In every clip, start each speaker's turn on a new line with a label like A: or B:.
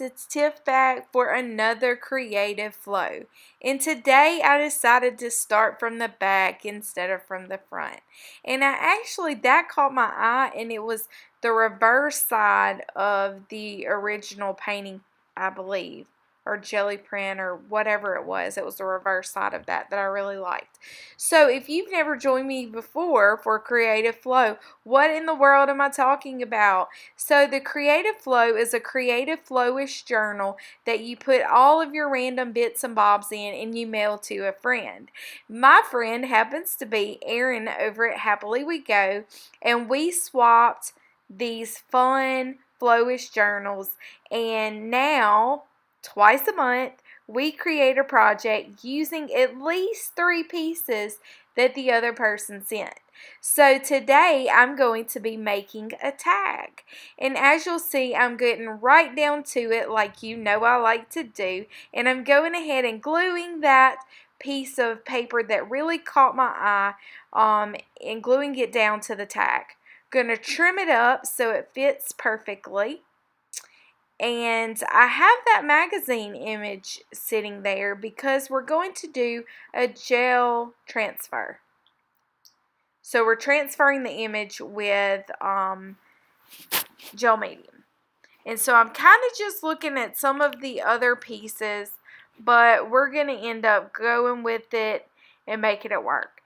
A: guys, it's Tiff back for another creative flow. And today I decided to start from the back instead of from the front. And that caught my eye, and it was the reverse side of the original painting, I believe, or jelly print or whatever it was. It was the reverse side of that I really liked. So if you've never joined me before for Creative Flow, what in the world am I talking about? So the Creative Flow is a creative flowish journal that you put all of your random bits and bobs in and you mail to a friend. My friend happens to be Erin over at Happily We Go, and we swapped these fun flowish journals, and now twice a month we create a project using at least 3 pieces that the other person sent. So today I'm going to be making a tag, and as you'll see, I'm getting right down to it like you know I like to do, and I'm going ahead and gluing that piece of paper that really caught my eye and gluing it down to the tag. Gonna trim it up so it fits perfectly. And I have that magazine image sitting there because we're going to do a gel transfer. So we're transferring the image with gel medium. And so I'm kind of just looking at some of the other pieces, but we're going to end up going with it and making it work.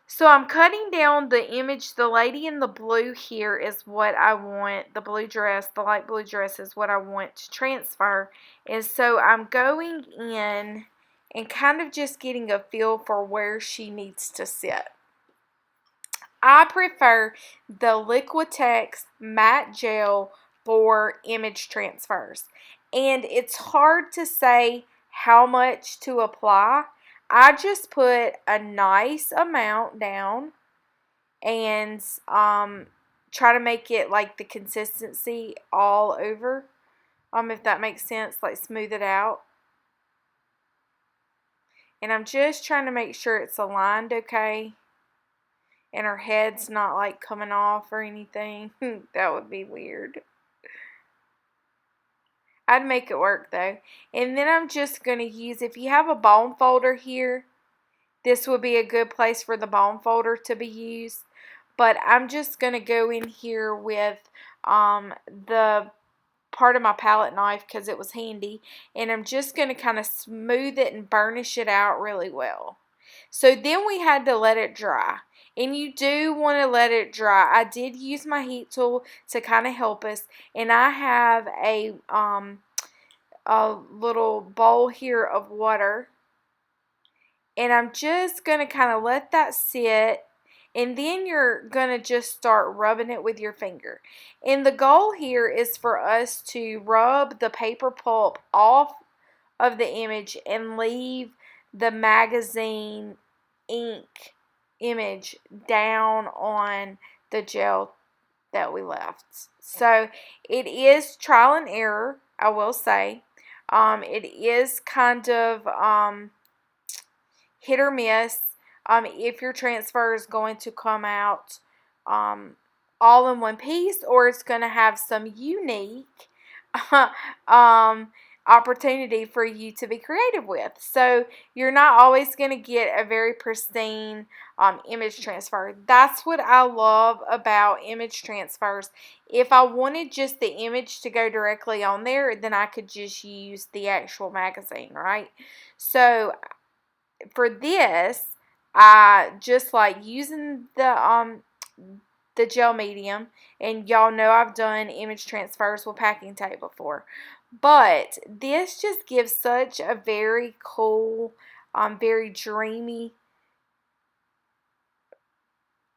A: So I'm cutting down the image. The lady in the blue here is what I want. The blue dress, the light blue dress is what I want to transfer. And so I'm going in and kind of just getting a feel for where she needs to sit. I prefer the Liquitex matte gel for image transfers. And it's hard to say how much to apply. I just put a nice amount down and try to make it like the consistency all over, if that makes sense, like smooth it out. And I'm just trying to make sure it's aligned okay and her head's not like coming off or anything. That would be weird. I'd make it work though. And then I'm just going to use, if you have a bone folder here, this would be a good place for the bone folder to be used. But I'm just going to go in here with the part of my palette knife because it was handy. And I'm just going to kind of smooth it and burnish it out really well. So then we had to let it dry. And you do want to let it dry. I did use my heat tool to kind of help us. And I have a little bowl here of water. And I'm just going to kind of let that sit. And then you're going to just start rubbing it with your finger. And the goal here is for us to rub the paper pulp off of the image and leave the magazine ink image down on the gel that we left. So it is trial and error, I will say. It is kind of hit or miss if your transfer is going to come out all in one piece, or it's going to have some unique opportunity for you to be creative with. So you're not always going to get a very pristine image transfer. That's what I love about image transfers. If I wanted just the image to go directly on there, then I could just use the actual magazine, right? So for this, I just like using the gel medium, and y'all know I've done image transfers with packing tape before, but this just gives such a very cool, very dreamy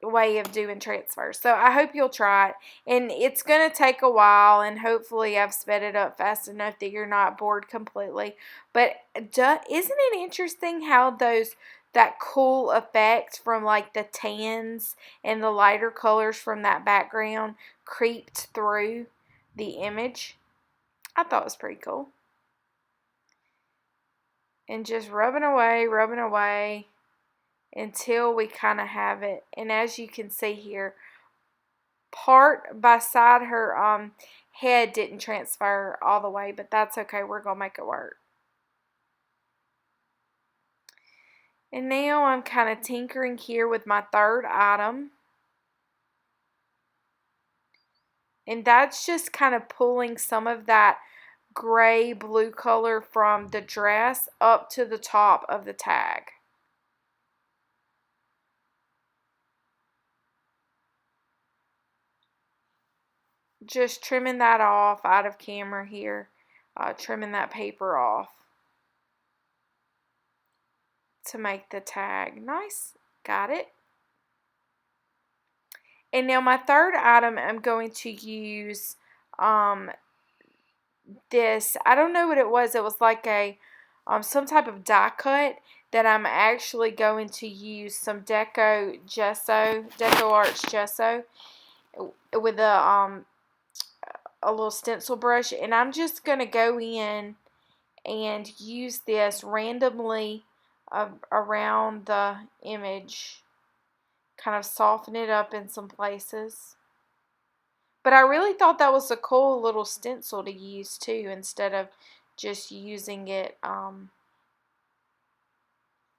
A: way of doing transfers. So I hope you'll try it, and it's going to take a while, and hopefully I've sped it up fast enough that you're not bored completely. But isn't it interesting how that cool effect from like the tans and the lighter colors from that background creeped through the image? I thought it was pretty cool. And just rubbing away until we kind of have it. And as you can see here, part beside her head didn't transfer all the way, but that's okay. We're going to make it work. And now I'm kind of tinkering here with my third item. And that's just kind of pulling some of that gray blue color from the dress up to the top of the tag. Just trimming that off out of camera here. Trimming that paper off to make the tag nice. Got it. And now my third item, I'm going to use this. I don't know what it was. It was like a some type of die cut that I'm actually going to use some Deco Arts gesso with a little stencil brush, and I'm just going to go in and use this randomly around the image, kind of soften it up in some places. But I really thought that was a cool little stencil to use too, instead of just using it,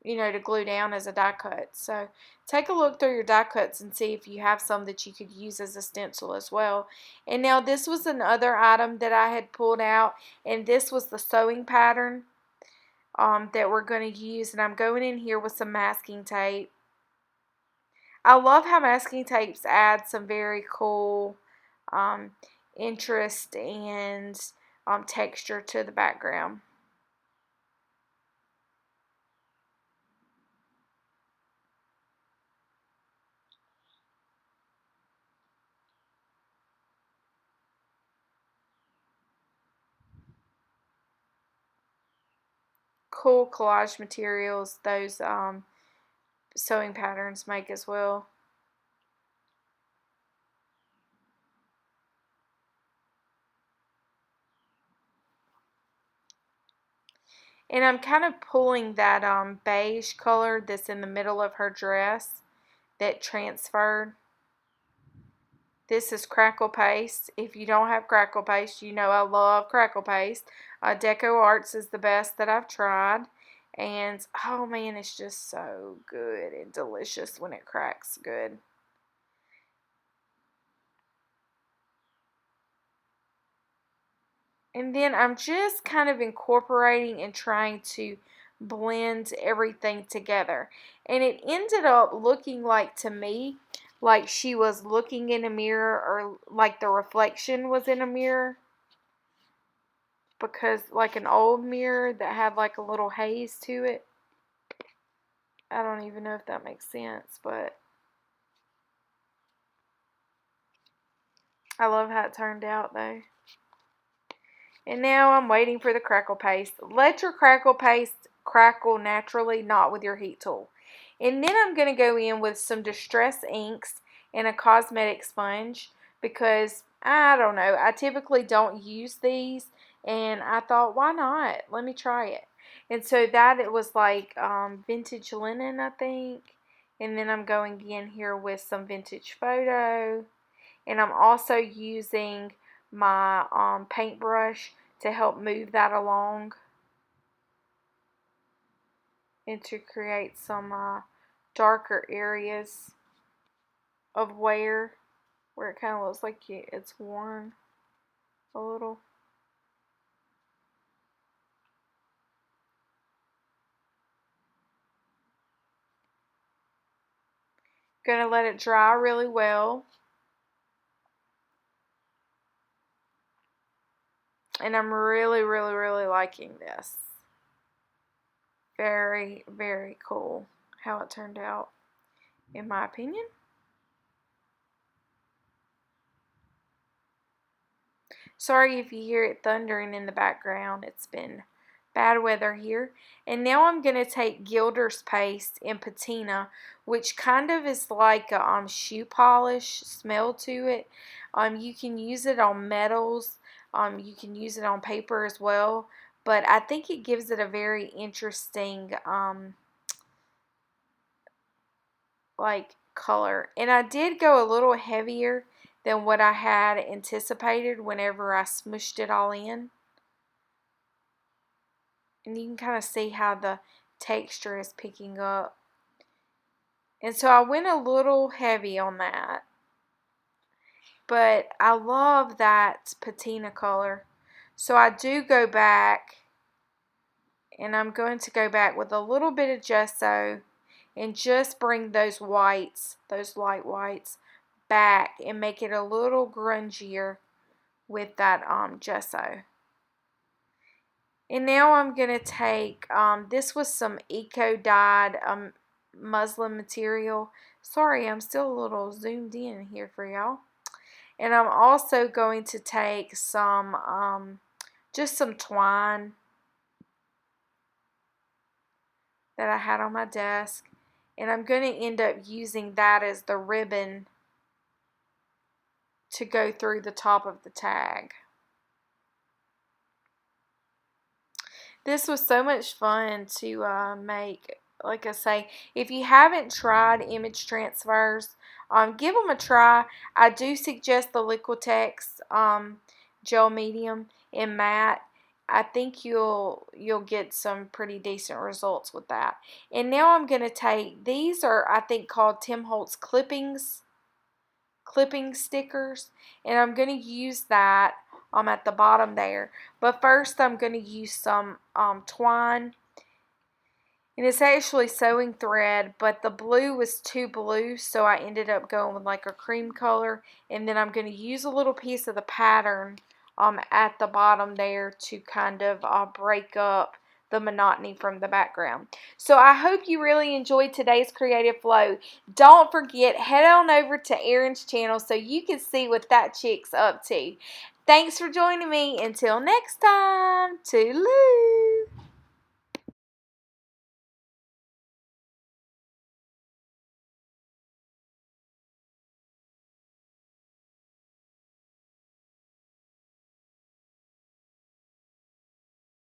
A: you know, to glue down as a die cut. So take a look through your die cuts and see if you have some that you could use as a stencil as well. And now this was another item that I had pulled out, and this was the sewing pattern that we're going to use. And I'm going in here with some masking tape. I love how masking tapes add some very cool interest and texture to the background. Cool collage materials those sewing patterns make as well. And I'm kind of pulling that beige color that's in the middle of her dress that transferred. This is crackle paste. If you don't have crackle paste, you know I love crackle paste. Deco Arts is the best that I've tried. And oh man, it's just so good and delicious when it cracks good. And then I'm just kind of incorporating and trying to blend everything together. And it ended up looking like, to me, like she was looking in a mirror, or like the reflection was in a mirror. Because like an old mirror that had like a little haze to it. I don't even know if that makes sense, but I love how it turned out though. And now I'm waiting for the crackle paste. Let your crackle paste crackle naturally, not with your heat tool. And then I'm going to go in with some Distress inks and a cosmetic sponge, because I don't know, I typically don't use these, and I thought, why not? Let me try it. And so that, it was like vintage linen, I think. And then I'm going in here with some vintage photo. And I'm also using my paintbrush to help move that along and to create some darker areas of wear where it kind of looks like it's worn a little. Gonna let it dry really well. And I'm really, really, really liking this. Very, very cool how it turned out, in my opinion. Sorry if you hear it thundering in the background. It's been bad weather here. And now I'm going to take Gilder's paste in patina, which kind of is like a shoe polish smell to it. You can use it on metals. You can use it on paper as well. But I think it gives it a very interesting like color. And I did go a little heavier than what I had anticipated whenever I smushed it all in. And you can kind of see how the texture is picking up. And so I went a little heavy on that. But I love that patina color. So I do go back, and I'm going to go back with a little bit of gesso and just bring those whites, those light whites, back and make it a little grungier with that gesso. And now I'm going to take, this was some eco-dyed muslin material. Sorry, I'm still a little zoomed in here for y'all. And I'm also going to take some, just some twine that I had on my desk. And I'm going to end up using that as the ribbon to go through the top of the tag. This was so much fun to make. Like I say, if you haven't tried image transfers, give them a try. I do suggest the Liquitex gel medium in matte. I think you'll get some pretty decent results with that. And now I'm going to take, these are I think called Tim Holtz clipping stickers, and I'm going to use that at the bottom there. But first I'm going to use some twine, and it's actually sewing thread, but the blue was too blue, so I ended up going with like a cream color. And then I'm going to use a little piece of the pattern at the bottom there to kind of break up the monotony from the background. So I hope you really enjoyed today's creative flow. Don't forget, head on over to Erin's channel so you can see what that chick's up to. Thanks for joining me. Until next time, toodaloo.